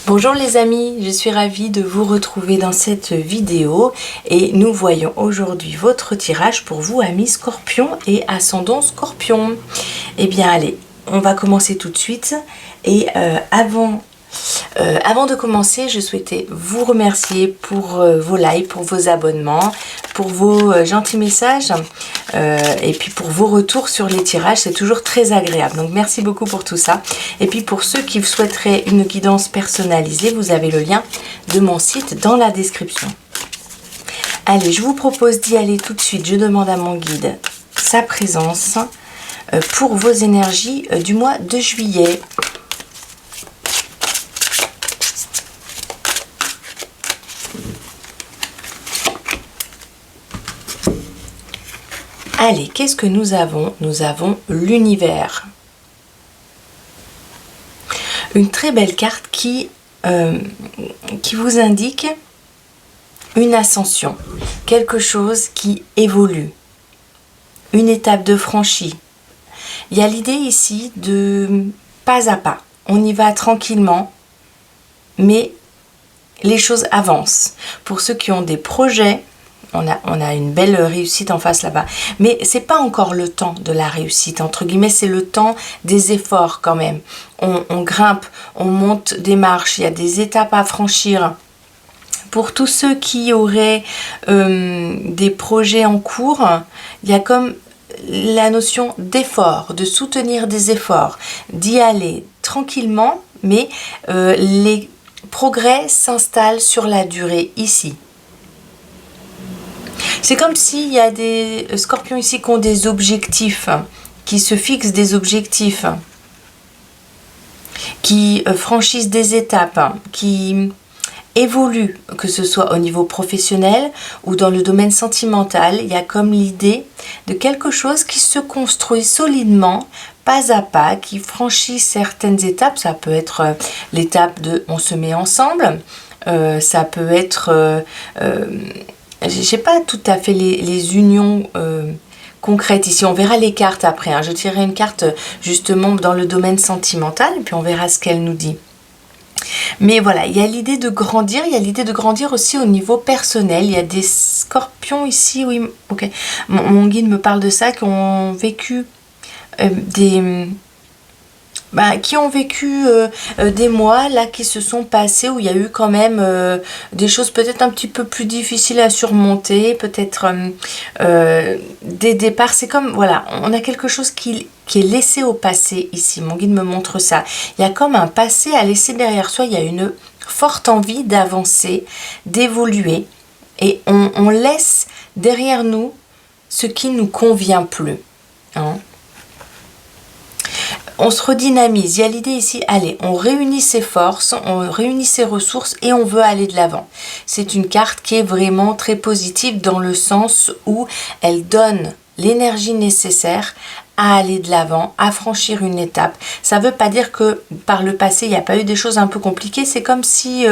Bonjour les amis, je suis ravie de vous retrouver dans cette vidéo et nous voyons aujourd'hui votre tirage pour vous amis Scorpion et ascendant Scorpion. Eh bien allez, on va commencer tout de suite et avant de commencer, je souhaitais vous remercier pour vos likes, pour vos abonnements, pour vos gentils messages et puis pour vos retours sur les tirages, c'est toujours très agréable. Donc merci beaucoup pour tout ça. Et puis pour ceux qui souhaiteraient une guidance personnalisée, vous avez le lien de mon site dans la description. Allez, je vous propose d'y aller tout de suite. Je demande à mon guide sa présence pour vos énergies du mois de juillet. Allez, qu'est-ce que nous avons? Nous avons l'univers. Une très belle carte qui vous indique une ascension, quelque chose qui évolue, une étape de franchie. Il y a l'idée ici de pas à pas. On y va tranquillement, mais les choses avancent. Pour ceux qui ont des projets, on a une belle réussite en face là-bas. Mais c'est pas encore le temps de la réussite, entre guillemets, c'est le temps des efforts quand même. On grimpe, on monte des marches, il y a des étapes à franchir. Pour tous ceux qui auraient des projets en cours, il y a comme la notion d'effort, de soutenir des efforts, d'y aller tranquillement, mais les progrès s'installent sur la durée ici. C'est comme s'il y a des scorpions ici qui ont des objectifs, qui se fixent des objectifs, qui franchissent des étapes, qui évoluent, que ce soit au niveau professionnel ou dans le domaine sentimental. Il y a comme l'idée de quelque chose qui se construit solidement, pas à pas, qui franchit certaines étapes. Ça peut être l'étape de on se met ensemble, ça peut être... je sais pas tout à fait les unions concrètes ici. On verra les cartes après. Hein. Je tirerai une carte justement dans le domaine sentimental et puis on verra ce qu'elle nous dit. Mais voilà, il y a l'idée de grandir. Il y a l'idée de grandir aussi au niveau personnel. Il y a des scorpions ici. Oui, ok. Mon guide me parle de ça, qui ont vécu des mois là qui se sont passés où il y a eu quand même des choses peut-être un petit peu plus difficiles à surmonter, peut-être des départs. C'est comme, voilà, on a quelque chose qui est laissé au passé ici. Mon guide me montre ça. Il y a comme un passé à laisser derrière soi. Il y a une forte envie d'avancer, d'évoluer et on laisse derrière nous ce qui ne nous convient plus. Hein. On se redynamise. Il y a l'idée ici, allez, on réunit ses forces, on réunit ses ressources et on veut aller de l'avant. C'est une carte qui est vraiment très positive dans le sens où elle donne l'énergie nécessaire à aller de l'avant, à franchir une étape. Ça ne veut pas dire que par le passé, il n'y a pas eu des choses un peu compliquées. C'est comme si,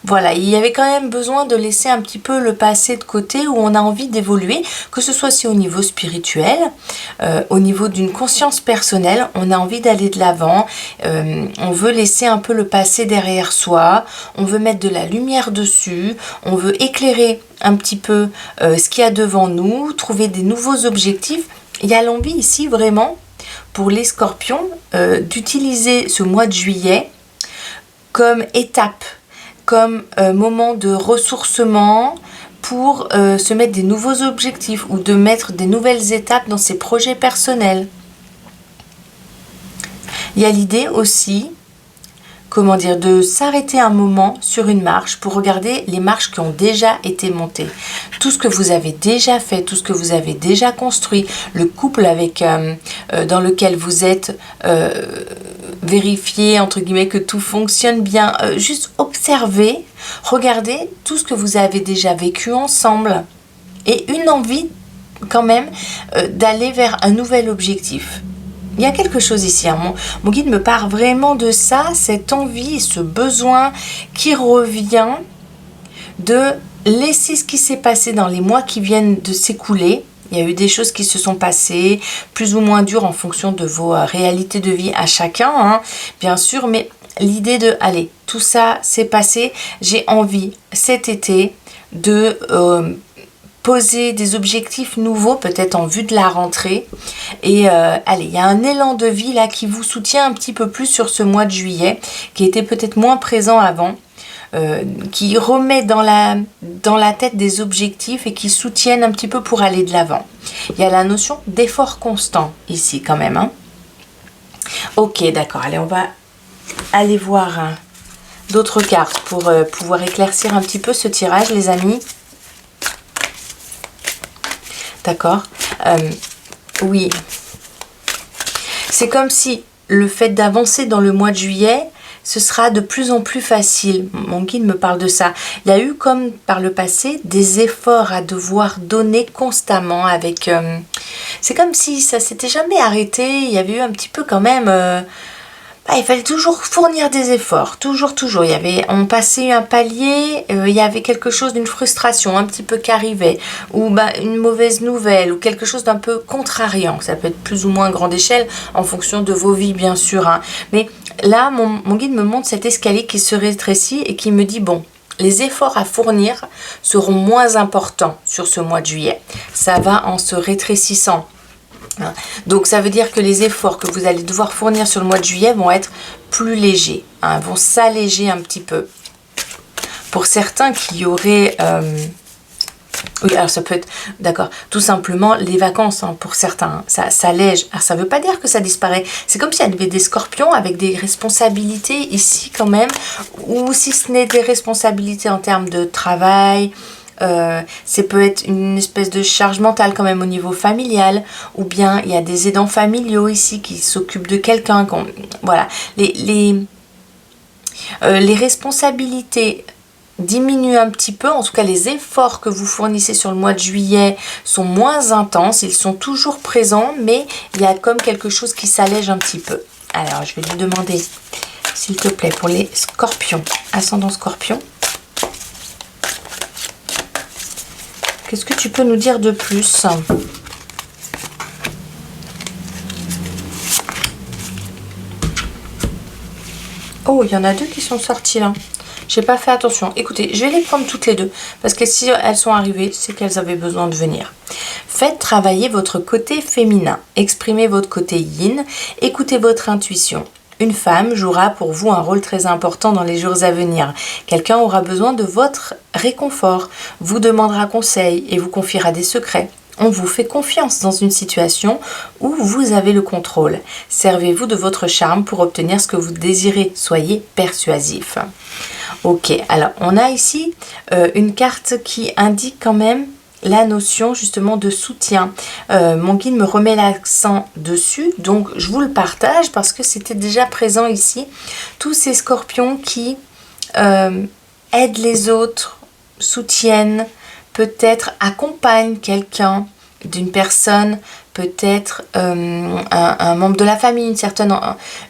voilà, il y avait quand même besoin de laisser un petit peu le passé de côté où on a envie d'évoluer, que ce soit aussi au niveau spirituel, au niveau d'une conscience personnelle, on a envie d'aller de l'avant, on veut laisser un peu le passé derrière soi, on veut mettre de la lumière dessus, on veut éclairer un petit peu ce qu'il y a devant nous, trouver des nouveaux objectifs. Il y a l'envie ici vraiment pour les scorpions d'utiliser ce mois de juillet comme étape, comme moment de ressourcement pour se mettre des nouveaux objectifs ou de mettre des nouvelles étapes dans ses projets personnels. Il y a l'idée aussi, comment dire, de s'arrêter un moment sur une marche pour regarder les marches qui ont déjà été montées. Tout ce que vous avez déjà fait, tout ce que vous avez déjà construit, le couple avec dans lequel vous êtes, vérifier entre guillemets que tout fonctionne bien, juste observer, regardez tout ce que vous avez déjà vécu ensemble et une envie quand même d'aller vers un nouvel objectif. Il y a quelque chose ici, hein. Mon guide me parle vraiment de ça, cette envie, ce besoin qui revient de laisser ce qui s'est passé dans les mois qui viennent de s'écouler. Il y a eu des choses qui se sont passées, plus ou moins dures en fonction de vos réalités de vie à chacun, hein, bien sûr, mais l'idée de, allez, tout ça c'est passé, j'ai envie cet été de poser des objectifs nouveaux, peut-être en vue de la rentrée. Et allez, il y a un élan de vie là qui vous soutient un petit peu plus sur ce mois de juillet, qui était peut-être moins présent avant. Qui remet dans la tête des objectifs et qui soutiennent un petit peu pour aller de l'avant. Il y a la notion d'effort constant ici quand même. Hein. Ok, d'accord. Allez, on va aller voir d'autres cartes pour pouvoir éclaircir un petit peu ce tirage, les amis. D'accord. Oui. C'est comme si le fait d'avancer dans le mois de juillet, ce sera de plus en plus facile. Mon guide me parle de ça. Il y a eu, comme par le passé, des efforts à devoir donner constamment avec... c'est comme si ça s'était jamais arrêté. Il y avait eu un petit peu quand même... il fallait toujours fournir des efforts. Toujours. On passait un palier, il y avait quelque chose d'une frustration un petit peu qui arrivait. Ou une mauvaise nouvelle, ou quelque chose d'un peu contrariant. Ça peut être plus ou moins grande échelle en fonction de vos vies, bien sûr. Hein. Mais là, mon guide me montre cet escalier qui se rétrécit et qui me dit, bon, les efforts à fournir seront moins importants sur ce mois de juillet. Ça va en se rétrécissant. Donc ça veut dire que les efforts que vous allez devoir fournir sur le mois de juillet vont être plus légers, hein, vont s'alléger un petit peu. Pour certains qui auraient... oui, alors ça peut être, d'accord, tout simplement les vacances, hein, pour certains, ça s'allège. Alors ça ne veut pas dire que ça disparaît. C'est comme s'il y avait des scorpions avec des responsabilités ici quand même, ou si ce n'est des responsabilités en termes de travail, ça peut être une espèce de charge mentale quand même au niveau familial, ou bien il y a des aidants familiaux ici qui s'occupent de quelqu'un. Voilà, les responsabilités diminuent un petit peu. En tout cas, les efforts que vous fournissez sur le mois de juillet sont moins intenses. Ils sont toujours présents, mais il y a comme quelque chose qui s'allège un petit peu. Alors, je vais lui demander, s'il te plaît, pour les scorpions, ascendant scorpion, qu'est-ce que tu peux nous dire de plus ? Oh, il y en a deux qui sont sortis là. J'ai pas fait attention. Écoutez, je vais les prendre toutes les deux. Parce que si elles sont arrivées, c'est qu'elles avaient besoin de venir. Faites travailler votre côté féminin. Exprimez votre côté yin. Écoutez votre intuition. Une femme jouera pour vous un rôle très important dans les jours à venir. Quelqu'un aura besoin de votre réconfort, vous demandera conseil et vous confiera des secrets. On vous fait confiance dans une situation où vous avez le contrôle. Servez-vous de votre charme pour obtenir ce que vous désirez. Soyez persuasif. Ok, alors on a ici une carte qui indique quand même la notion justement de soutien. Mon guide me remet l'accent dessus, donc je vous le partage parce que c'était déjà présent ici. Tous ces scorpions qui aident les autres, soutiennent, peut-être accompagnent quelqu'un d'une personne, peut-être un membre de la famille,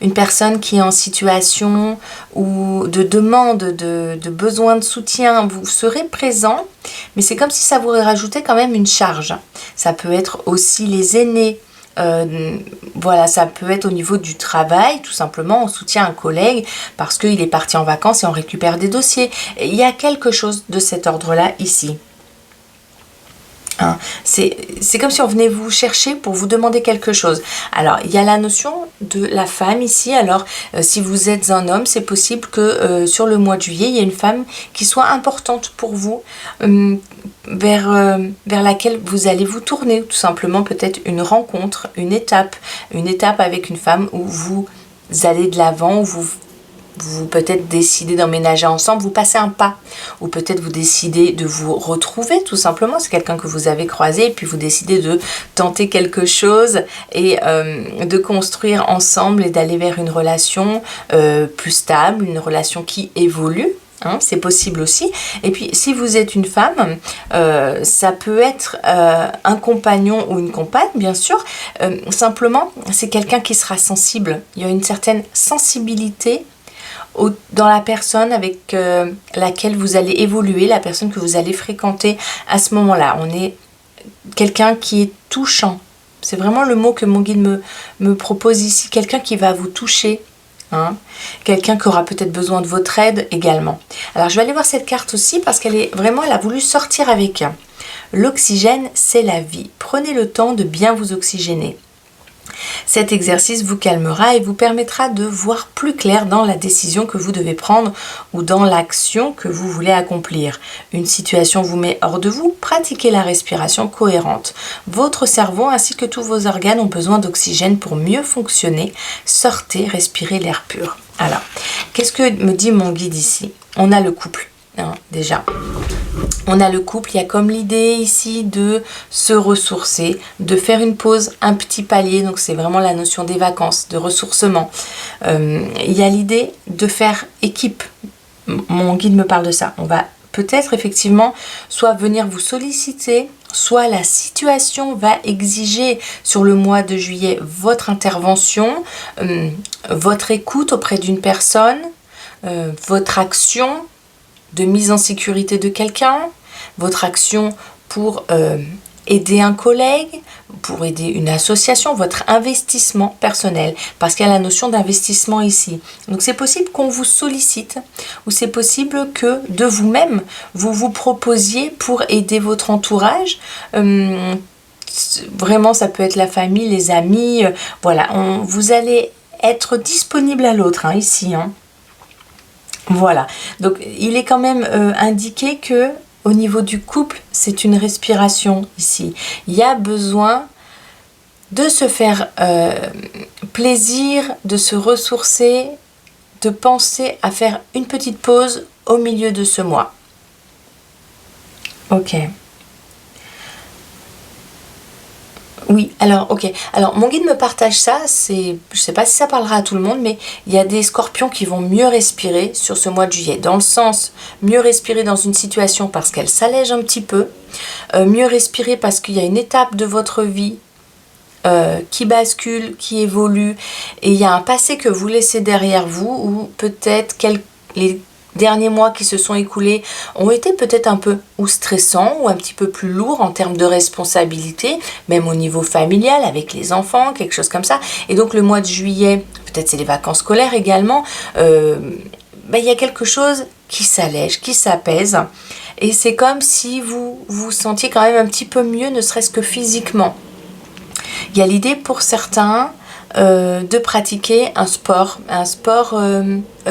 une personne qui est en situation ou de demande, de besoin de soutien. Vous serez présent, mais c'est comme si ça vous rajoutait quand même une charge. Ça peut être aussi les aînés. Voilà, ça peut être au niveau du travail, tout simplement, on soutient un collègue parce qu'il est parti en vacances et on récupère des dossiers. Il y a quelque chose de cet ordre-là ici. Hein, c'est comme si on venait vous chercher pour vous demander quelque chose. Alors, il y a la notion de la femme ici. Alors, si vous êtes un homme, c'est possible que sur le mois de juillet, il y ait une femme qui soit importante pour vous, vers laquelle vous allez vous tourner. Tout simplement, peut-être une rencontre, une étape avec une femme où vous allez de l'avant, où vous peut-être décidez d'emménager ensemble, vous passez un pas, ou peut-être vous décidez de vous retrouver tout simplement, c'est quelqu'un que vous avez croisé et puis vous décidez de tenter quelque chose et de construire ensemble et d'aller vers une relation plus stable, une relation qui évolue. Hein, c'est possible aussi. Et puis si vous êtes une femme, ça peut être un compagnon ou une compagne, bien sûr. Simplement, c'est quelqu'un qui sera sensible. Il y a une certaine sensibilité dans la personne avec laquelle vous allez évoluer, la personne que vous allez fréquenter à ce moment-là. On est quelqu'un qui est touchant. C'est vraiment le mot que mon guide me propose ici. Quelqu'un qui va vous toucher Hein. Quelqu'un qui aura peut-être besoin de votre aide également. Alors je vais aller voir cette carte aussi parce qu'elle est vraiment, elle a voulu sortir avec l'oxygène, c'est la vie. Prenez le temps de bien vous oxygéner. Cet exercice vous calmera et vous permettra de voir plus clair dans la décision que vous devez prendre ou dans l'action que vous voulez accomplir. Une situation vous met hors de vous, pratiquez la respiration cohérente. Votre cerveau ainsi que tous vos organes ont besoin d'oxygène pour mieux fonctionner. Sortez, respirez l'air pur. Alors, qu'est-ce que me dit mon guide ici? On a le couple, hein, déjà. On a le couple, il y a comme l'idée ici de se ressourcer, de faire une pause, un petit palier, donc c'est vraiment la notion des vacances, de ressourcement. Il y a l'idée de faire équipe. Mon guide me parle de ça. On va peut-être effectivement soit venir vous solliciter, soit la situation va exiger sur le mois de juillet votre intervention, votre écoute auprès d'une personne, votre action de mise en sécurité de quelqu'un, votre action pour aider un collègue, pour aider une association, votre investissement personnel, parce qu'il y a la notion d'investissement ici. Donc c'est possible qu'on vous sollicite, ou c'est possible que de vous-même, vous vous proposiez pour aider votre entourage. Vraiment, ça peut être la famille, les amis, voilà, vous allez être disponible à l'autre, hein, ici, hein. Voilà, donc il est quand même indiqué que au niveau du couple, c'est une respiration ici. Il y a besoin de se faire plaisir, de se ressourcer, de penser à faire une petite pause au milieu de ce mois. Ok. Oui, alors, ok. Alors, mon guide me partage ça, je sais pas si ça parlera à tout le monde, mais il y a des scorpions qui vont mieux respirer sur ce mois de juillet. Dans le sens, mieux respirer dans une situation parce qu'elle s'allège un petit peu, mieux respirer parce qu'il y a une étape de votre vie qui bascule, qui évolue, et il y a un passé que vous laissez derrière vous, ou peut-être les derniers mois qui se sont écoulés ont été peut-être un peu ou stressants ou un petit peu plus lourds en termes de responsabilité, même au niveau familial avec les enfants, quelque chose comme ça. Et donc le mois de juillet, peut-être c'est les vacances scolaires également, il y a quelque chose qui s'allège, qui s'apaise. Et c'est comme si vous vous sentiez quand même un petit peu mieux, ne serait-ce que physiquement. Il y a l'idée pour certains de pratiquer un sport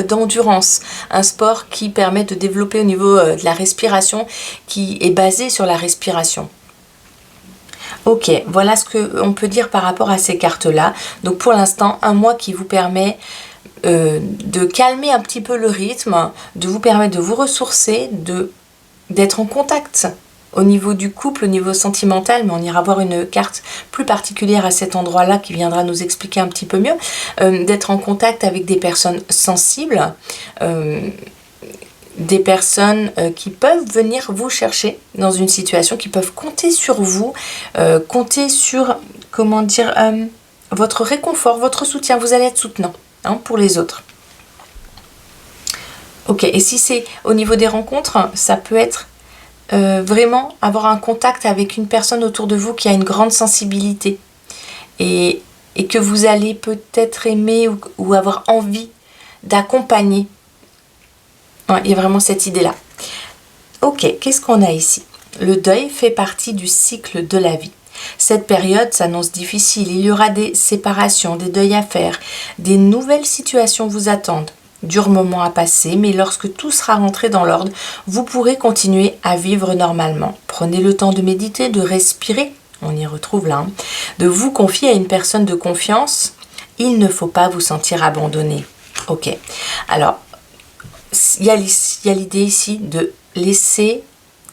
d'endurance, un sport qui permet de développer au niveau de la respiration, qui est basé sur la respiration. Ok, voilà ce qu'on peut dire par rapport à ces cartes-là. Donc pour l'instant, un mois qui vous permet de calmer un petit peu le rythme, de vous permettre de vous ressourcer, d'être en contact au niveau du couple, au niveau sentimental, mais on ira voir une carte plus particulière à cet endroit-là qui viendra nous expliquer un petit peu mieux, d'être en contact avec des personnes sensibles, des personnes qui peuvent venir vous chercher dans une situation, qui peuvent compter sur vous, compter sur, comment dire, votre réconfort, votre soutien, vous allez être soutenant, hein, pour les autres. Ok, et si c'est au niveau des rencontres, ça peut être vraiment avoir un contact avec une personne autour de vous qui a une grande sensibilité et que vous allez peut-être aimer ou avoir envie d'accompagner. Ouais, il y a vraiment cette idée-là. Ok, qu'est-ce qu'on a ici? Le deuil fait partie du cycle de la vie. Cette période s'annonce difficile, il y aura des séparations, des deuils à faire, des nouvelles situations vous attendent. Dur moment à passer, mais lorsque tout sera rentré dans l'ordre, vous pourrez continuer à vivre normalement. Prenez le temps de méditer, de respirer, on y retrouve là, hein, de vous confier à une personne de confiance. Il ne faut pas vous sentir abandonné. Ok, alors, il y a l'idée ici de laisser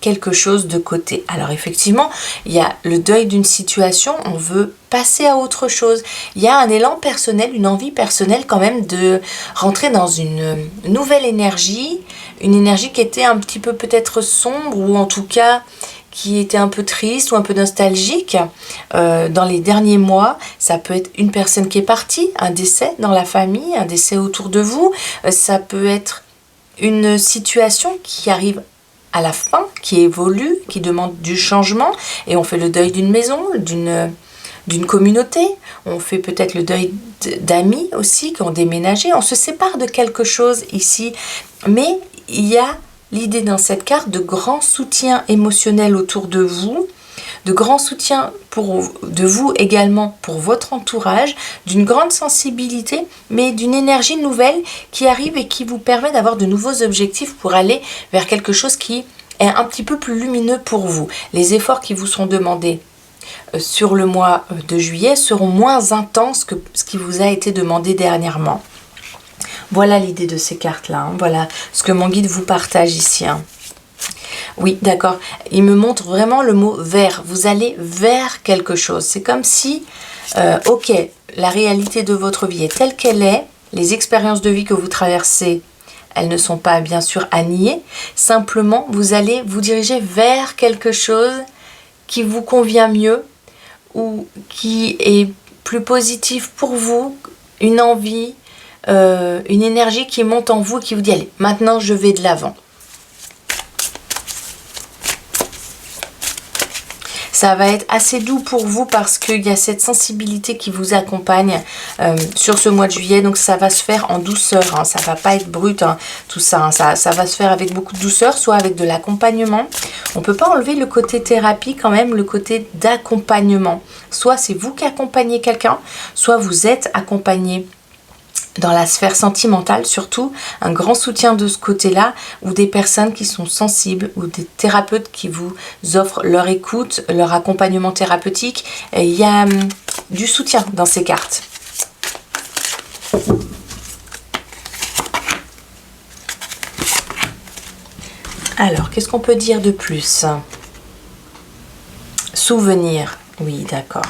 quelque chose de côté. Alors effectivement, il y a le deuil d'une situation, on veut passer à autre chose. Il y a un élan personnel, une envie personnelle quand même de rentrer dans une nouvelle énergie, une énergie qui était un petit peu peut-être sombre ou en tout cas qui était un peu triste ou un peu nostalgique dans les derniers mois. Ça peut être une personne qui est partie, un décès dans la famille, un décès autour de vous. Ça peut être une situation qui arrive à la fin, qui évolue, qui demande du changement, et on fait le deuil d'une maison, d'une communauté, on fait peut-être le deuil d'amis aussi qui ont déménagé, on se sépare de quelque chose ici, mais il y a l'idée dans cette carte de grand soutien émotionnel autour de vous, de grand soutien de vous également pour votre entourage, d'une grande sensibilité, mais d'une énergie nouvelle qui arrive et qui vous permet d'avoir de nouveaux objectifs pour aller vers quelque chose qui est un petit peu plus lumineux pour vous. Les efforts qui vous sont demandés sur le mois de juillet seront moins intenses que ce qui vous a été demandé dernièrement. Voilà l'idée de ces cartes-là, hein. Voilà ce que mon guide vous partage ici, hein. Oui, d'accord. Il me montre vraiment le mot vers. Vous allez vers quelque chose. C'est comme si, ok, la réalité de votre vie est telle qu'elle est. Les expériences de vie que vous traversez, elles ne sont pas bien sûr à nier. Simplement, vous allez vous diriger vers quelque chose qui vous convient mieux ou qui est plus positif pour vous, une envie, une énergie qui monte en vous et qui vous dit allez, maintenant je vais de l'avant. Ça va être assez doux pour vous parce qu'il y a cette sensibilité qui vous accompagne sur ce mois de juillet. Donc ça va se faire en douceur, hein. Ça va pas être brut, hein, tout ça, hein. Ça va se faire avec beaucoup de douceur, soit avec de l'accompagnement. On peut pas enlever le côté thérapie quand même, le côté d'accompagnement. Soit c'est vous qui accompagnez quelqu'un, soit vous êtes accompagné. Dans la sphère sentimentale, surtout, un grand soutien de ce côté-là, ou des personnes qui sont sensibles, ou des thérapeutes qui vous offrent leur écoute, leur accompagnement thérapeutique. Il y a du soutien dans ces cartes. Alors, qu'est-ce qu'on peut dire de plus? Souvenir. Oui, d'accord.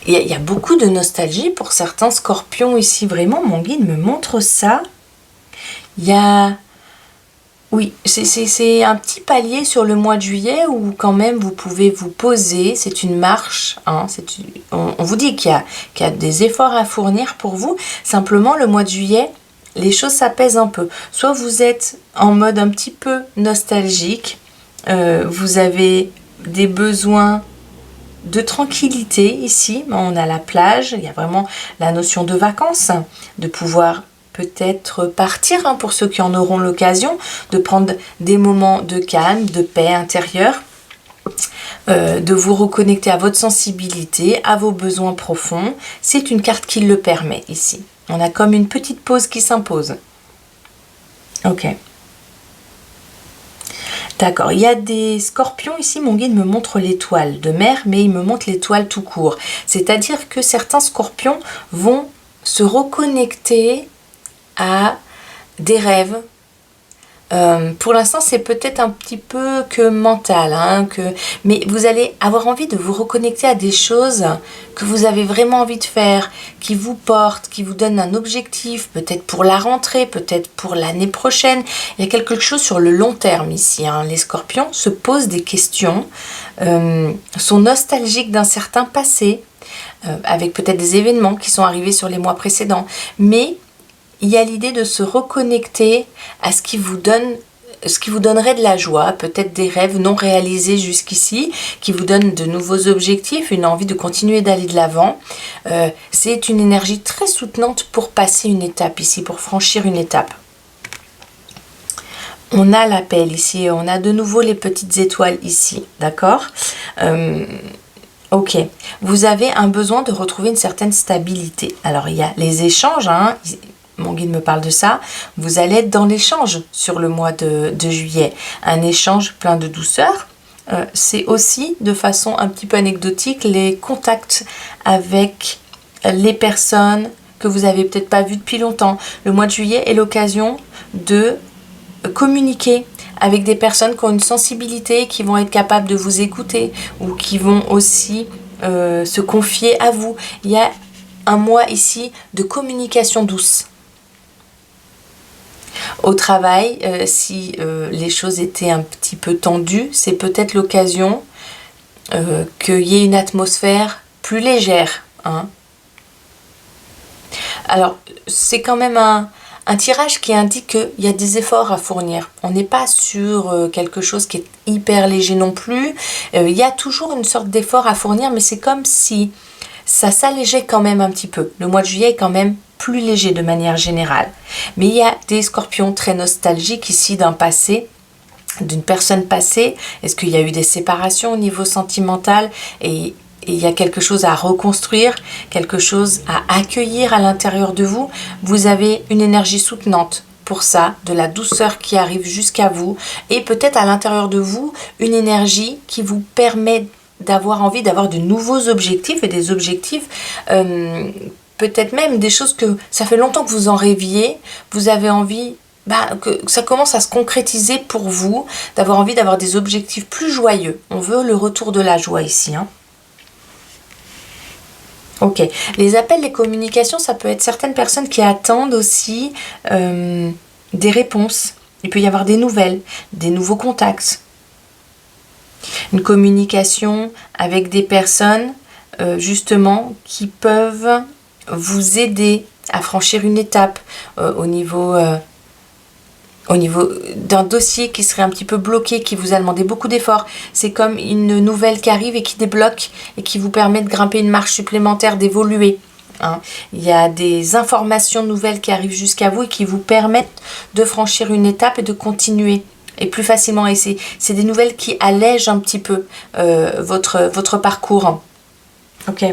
Il y a beaucoup de nostalgie pour certains scorpions ici. Vraiment, mon guide me montre ça. Il y a... Oui, c'est un petit palier sur le mois de juillet où quand même vous pouvez vous poser. C'est une marche. Hein, on vous dit qu'il y a des efforts à fournir pour vous. Simplement, le mois de juillet, les choses s'apaisent un peu. Soit vous êtes en mode un petit peu nostalgique. Vous avez des besoins de tranquillité ici. On a la plage, il y a vraiment la notion de vacances, de pouvoir peut-être partir, hein, pour ceux qui en auront l'occasion, de prendre des moments de calme, de paix intérieure, de vous reconnecter à votre sensibilité, à vos besoins profonds. C'est une carte qui le permet ici. On a comme une petite pause qui s'impose. Ok. D'accord, il y a des scorpions ici, mon guide me montre l'étoile de mer, mais il me montre l'étoile tout court. C'est-à-dire que certains scorpions vont se reconnecter à des rêves. Pour l'instant, c'est peut-être un petit peu que mental, hein, mais vous allez avoir envie de vous reconnecter à des choses que vous avez vraiment envie de faire, qui vous portent, qui vous donnent un objectif, peut-être pour la rentrée, peut-être pour l'année prochaine. Il y a quelque chose sur le long terme ici, hein. Les scorpions se posent des questions, sont nostalgiques d'un certain passé, avec peut-être des événements qui sont arrivés sur les mois précédents, mais il y a l'idée de se reconnecter à ce qui vous donnerait de la joie, peut-être des rêves non réalisés jusqu'ici, qui vous donnent de nouveaux objectifs, une envie de continuer d'aller de l'avant. C'est une énergie très soutenante pour passer une étape ici, pour franchir une étape. On a l'appel ici, on a de nouveau les petites étoiles ici, d'accord ? Ok, vous avez un besoin de retrouver une certaine stabilité. Alors il y a les échanges, hein. Mon guide me parle de ça. Vous allez être dans l'échange sur le mois de juillet. Un échange plein de douceur. C'est aussi, de façon un petit peu anecdotique, les contacts avec les personnes que vous avez peut-être pas vues depuis longtemps. Le mois de juillet est l'occasion de communiquer avec des personnes qui ont une sensibilité, qui vont être capables de vous écouter ou qui vont aussi se confier à vous. Il y a un mois ici de communication douce. Au travail, si les choses étaient un petit peu tendues, c'est peut-être l'occasion qu'il y ait une atmosphère plus légère, hein. Alors, c'est quand même Un tirage qui indique qu'il y a des efforts à fournir. On n'est pas sur quelque chose qui est hyper léger non plus. Il y a toujours une sorte d'effort à fournir, mais c'est comme si ça s'allégeait quand même un petit peu. Le mois de juillet est quand même plus léger de manière générale. Mais il y a des scorpions très nostalgiques ici d'un passé, d'une personne passée. Est-ce qu'il y a eu des séparations au niveau sentimental et il y a quelque chose à reconstruire, quelque chose à accueillir à l'intérieur de vous. Vous avez une énergie soutenante pour ça, de la douceur qui arrive jusqu'à vous et peut-être à l'intérieur de vous une énergie qui vous permet d'avoir envie d'avoir de nouveaux objectifs et des objectifs peut-être même des choses que ça fait longtemps que vous en rêviez, vous avez envie que ça commence à se concrétiser pour vous, d'avoir envie d'avoir des objectifs plus joyeux. On veut le retour de la joie ici, hein. Ok, les appels, les communications, ça peut être certaines personnes qui attendent aussi des réponses. Il peut y avoir des nouvelles, des nouveaux contacts. Une communication avec des personnes justement qui peuvent vous aider à franchir une étape au niveau d'un dossier qui serait un petit peu bloqué, qui vous a demandé beaucoup d'efforts. C'est comme une nouvelle qui arrive et qui débloque et qui vous permet de grimper une marche supplémentaire, d'évoluer. Hein. Il y a des informations nouvelles qui arrivent jusqu'à vous et qui vous permettent de franchir une étape et de continuer. Et plus facilement. Et c'est des nouvelles qui allègent un petit peu votre parcours. Ok.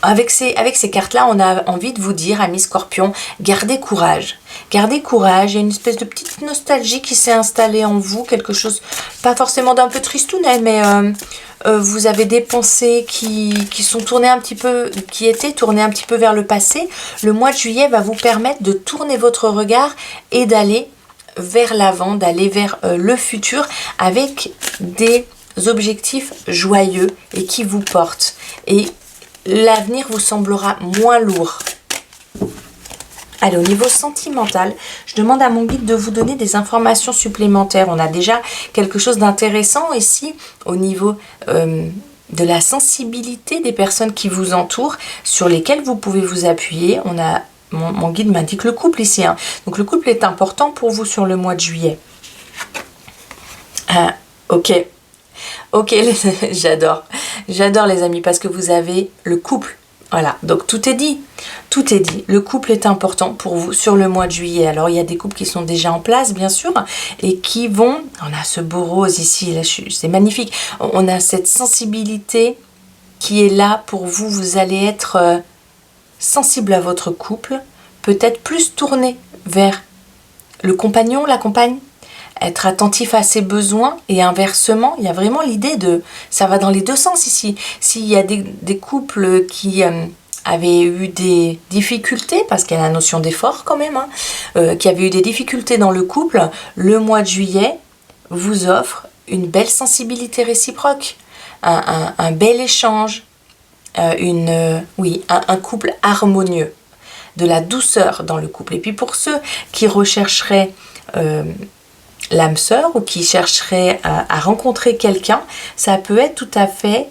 Avec ces cartes-là, on a envie de vous dire, amis Scorpion, gardez courage. Gardez courage, il y a une espèce de petite nostalgie qui s'est installée en vous, quelque chose, pas forcément d'un peu tristounet, mais vous avez des pensées qui sont tournées un petit peu, qui étaient tournées un petit peu vers le passé. Le mois de juillet va vous permettre de tourner votre regard et d'aller vers l'avant, d'aller vers le futur avec des objectifs joyeux et qui vous portent. Et l'avenir vous semblera moins lourd. Allez, au niveau sentimental, je demande à mon guide de vous donner des informations supplémentaires. On a déjà quelque chose d'intéressant ici au niveau de la sensibilité des personnes qui vous entourent, sur lesquelles vous pouvez vous appuyer. On a mon guide m'indique le couple ici. Hein. Donc le couple est important pour vous sur le mois de juillet. Ok. Ok, j'adore les amis, parce que vous avez le couple. Voilà, donc tout est dit. Tout est dit. Le couple est important pour vous sur le mois de juillet. Alors, il y a des couples qui sont déjà en place, bien sûr, et qui vont... On a ce beau rose ici, là, c'est magnifique. On a cette sensibilité qui est là pour vous. Vous allez être sensible à votre couple, peut-être plus tourné vers le compagnon, la compagne, être attentif à ses besoins et inversement, il y a vraiment l'idée de... Ça va dans les deux sens ici. S'il y a des couples qui avaient eu des difficultés, parce qu'il y a la notion d'effort quand même, hein, qui avaient eu des difficultés dans le couple, le mois de juillet vous offre une belle sensibilité réciproque, un bel échange, un couple harmonieux, de la douceur dans le couple. Et puis pour ceux qui rechercheraient... l'âme sœur ou qui chercherait à rencontrer quelqu'un, ça peut être tout à fait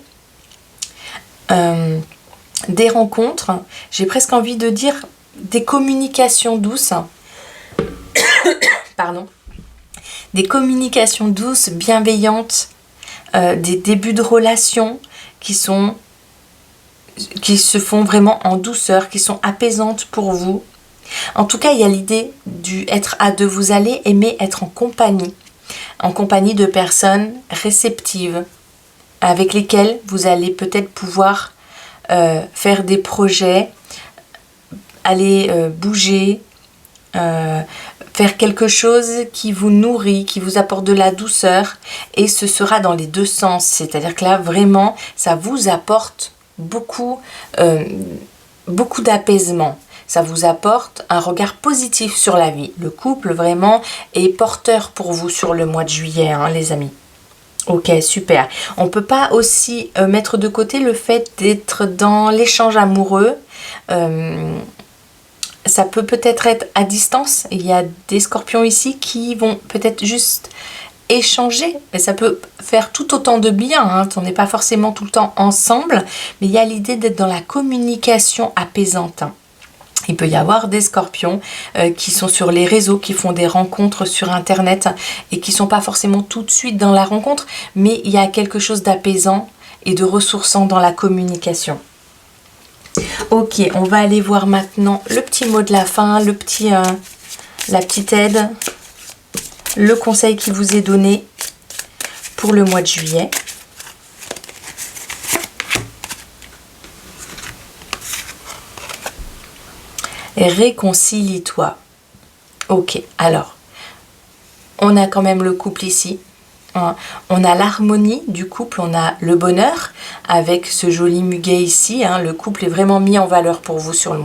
des rencontres, j'ai presque envie de dire des communications douces, pardon, des communications douces, bienveillantes, des débuts de relations qui se font vraiment en douceur, qui sont apaisantes pour vous. En tout cas, il y a l'idée du être à deux. Vous allez aimer être en compagnie de personnes réceptives, avec lesquelles vous allez peut-être pouvoir faire des projets, aller bouger, faire quelque chose qui vous nourrit, qui vous apporte de la douceur, et ce sera dans les deux sens. C'est-à-dire que là, vraiment, ça vous apporte beaucoup d'apaisement. Ça vous apporte un regard positif sur la vie. Le couple, vraiment, est porteur pour vous sur le mois de juillet, hein, les amis. Ok, super. On ne peut pas aussi mettre de côté le fait d'être dans l'échange amoureux. Ça peut peut-être être à distance. Il y a des scorpions ici qui vont peut-être juste échanger, et ça peut faire tout autant de bien, hein. On n'est pas forcément tout le temps ensemble, mais il y a l'idée d'être dans la communication apaisante, hein. Il peut y avoir des scorpions qui sont sur les réseaux, qui font des rencontres sur internet et qui sont pas forcément tout de suite dans la rencontre, mais il y a quelque chose d'apaisant et de ressourçant dans la communication. Ok, on va aller voir maintenant le petit mot de la fin, la petite aide, le conseil qui vous est donné pour le mois de juillet. Réconcilie-toi. Ok, alors, on a quand même le couple ici. On a l'harmonie du couple, on a le bonheur avec ce joli muguet ici, hein. Le couple est vraiment mis en valeur pour vous sur le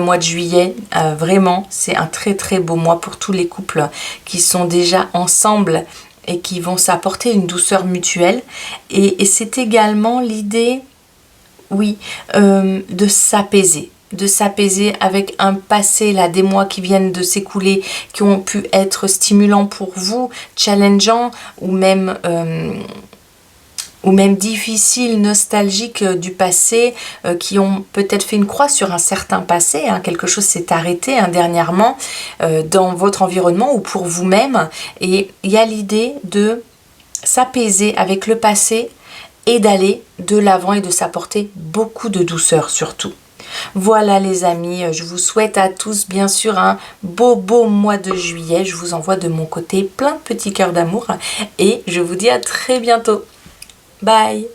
mois de juillet. Vraiment, c'est un très très beau mois pour tous les couples qui sont déjà ensemble et qui vont s'apporter une douceur mutuelle. Et c'est également l'idée, oui, de s'apaiser. De s'apaiser avec un passé, là, des mois qui viennent de s'écouler, qui ont pu être stimulants pour vous, challengeants, ou même difficiles, nostalgiques du passé, qui ont peut-être fait une croix sur un certain passé, hein. Quelque chose s'est arrêté, hein, dernièrement dans votre environnement ou pour vous-même, et il y a l'idée de s'apaiser avec le passé et d'aller de l'avant et de s'apporter beaucoup de douceur surtout. Voilà les amis, je vous souhaite à tous bien sûr un beau mois de juillet. Je vous envoie de mon côté plein de petits cœurs d'amour et je vous dis à très bientôt. Bye!